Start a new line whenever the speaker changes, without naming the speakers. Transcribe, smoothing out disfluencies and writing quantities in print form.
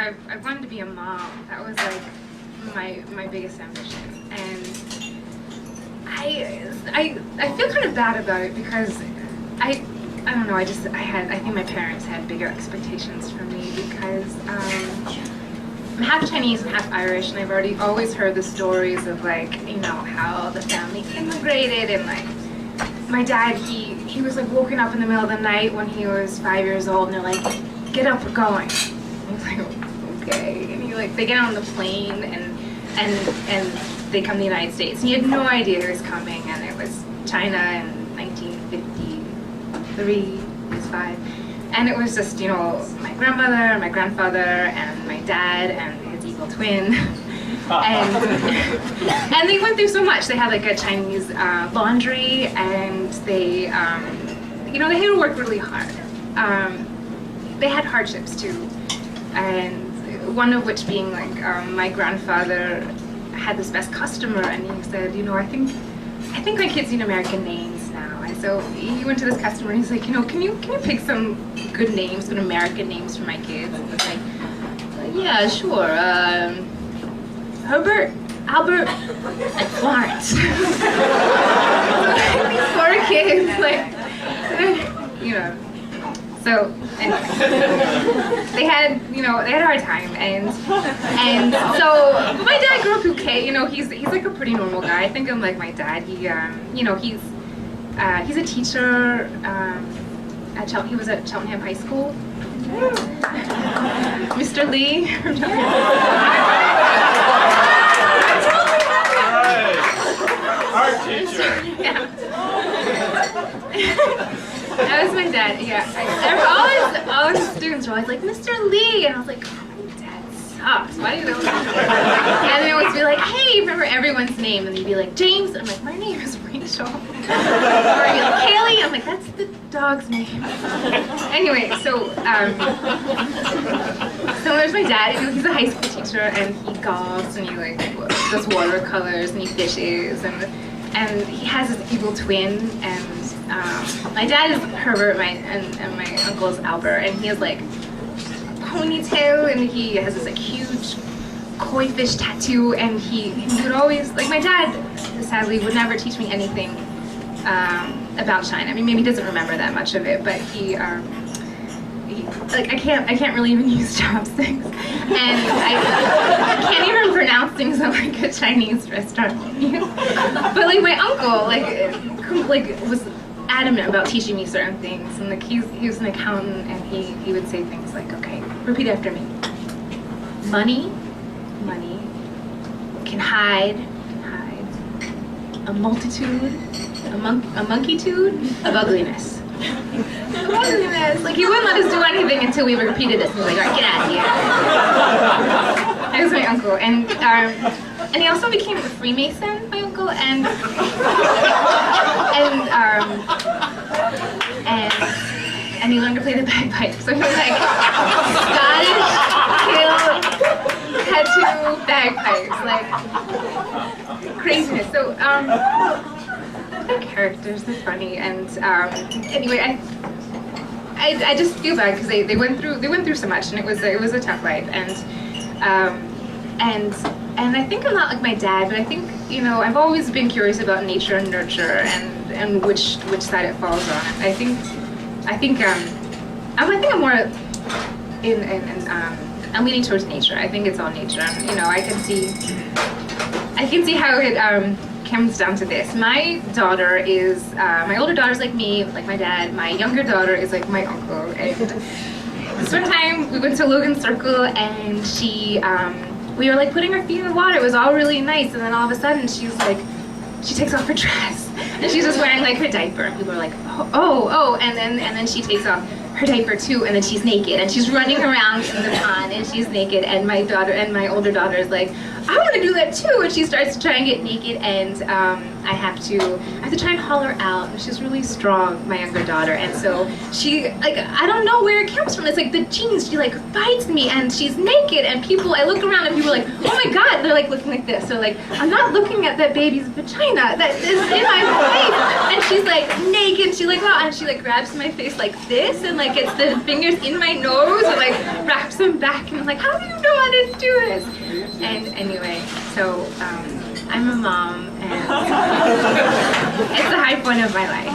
I wanted to be a mom. That was like my biggest ambition, and I feel kind of bad about it because I don't know. I think my parents had bigger expectations for me because I'm half Chinese and half Irish, and I've always heard the stories of like, you know, how the family immigrated, and like my dad, he was like woken up in the middle of the night when he was 5 years old, and they're like, get up, we're going. And he's like, okay. And they get on the plane and they come to the United States. And he had no idea he was coming, and it was China in 1953, he was 5. And it was just, you know, my grandmother, my grandfather, and my dad, and his evil twin. And they went through so much. They had like a Chinese laundry, and they, you know, they had to work really hard. They had hardships too, and one of which being like my grandfather had this best customer, and he said, you know, I think my kids need American names now. And so he went to this customer, and he's like, you know, can you pick some good names, good American names for my kids? And it's like, yeah, sure. Herbert, Albert, and Florence. These poor kids, like, you know. So anyway, they had a hard time, and so my dad grew up okay. You know, he's like a pretty normal guy. I think I'm like my dad. He you know, he's a teacher he was at Cheltenham High School. Mr. Lee from Cheltenham.
Art teacher.
Yeah. That was my dad, yeah. All the students were always like, Mr. Lee, and I was like, oh, my dad sucks. Why do you know that? And they always be like, hey, remember everyone's name? And they'd be like, James, and I'm like, my name is Rachel. Or I'd be like, Haley, I'm like, that's the dog's name. Anyway, so there's my dad, you know, he's a high school teacher, and he golfs, and he like does watercolors, and he fishes, and he has his evil twin, and my dad is Herbert, and my uncle is Albert, and he has like a ponytail, and he has this like huge koi fish tattoo, and he would always, like, my dad sadly would never teach me anything about China. I mean, maybe he doesn't remember that much of it, but he like I can't really even use chopsticks, and I can't even pronounce things at like a Chinese restaurant menu. But like my uncle like was adamant about teaching me certain things, and like he was an accountant, and he would say things like, okay, repeat after me. Money can hide a multitude, a monkeytude of ugliness. Like, he wouldn't let us do anything until we repeated this. He was like, all right, get out of here. That was my uncle, and he also became a Freemason, my uncle, and he learned to play the bagpipe. So he was like Scottish tattoo bagpipes, like craziness. So they're characters, they're funny, and anyway, I just feel bad because they went through so much, and it was a tough life, and I think I'm not like my dad, but I think, you know, I've always been curious about nature and nurture, and which side it falls on. I think I'm more I'm leaning towards nature. I think it's all nature. You know, I can see how it comes down to this. My daughter is, my older daughter's like me, like my dad. My younger daughter is like my uncle. And this one time we went to Logan Circle, and we were like putting our feet in the water. It was all really nice, and then all of a sudden she takes off her dress, and she's just wearing like her diaper. And people are like, oh, and then she takes off her diaper too, and then she's naked, and she's running around in the pond, and she's naked, and my older daughter is like, I want to do that too, and she starts to try and get naked, and I have to try and haul her out. And she's really strong, my younger daughter, and so she, like, I don't know where it comes from. It's like the genes. She like bites me, and she's naked, and I look around, and people are like, oh my God, they're like looking like this. They're like, I'm not looking at that baby's vagina that is in my face, and she's like naked. She like, wow, and she like grabs my face like this, and like gets the fingers in my nose, and like wraps them back, and I'm like, how do you know how to do this? And anyway, so I'm a mom, and it's the high point of my life.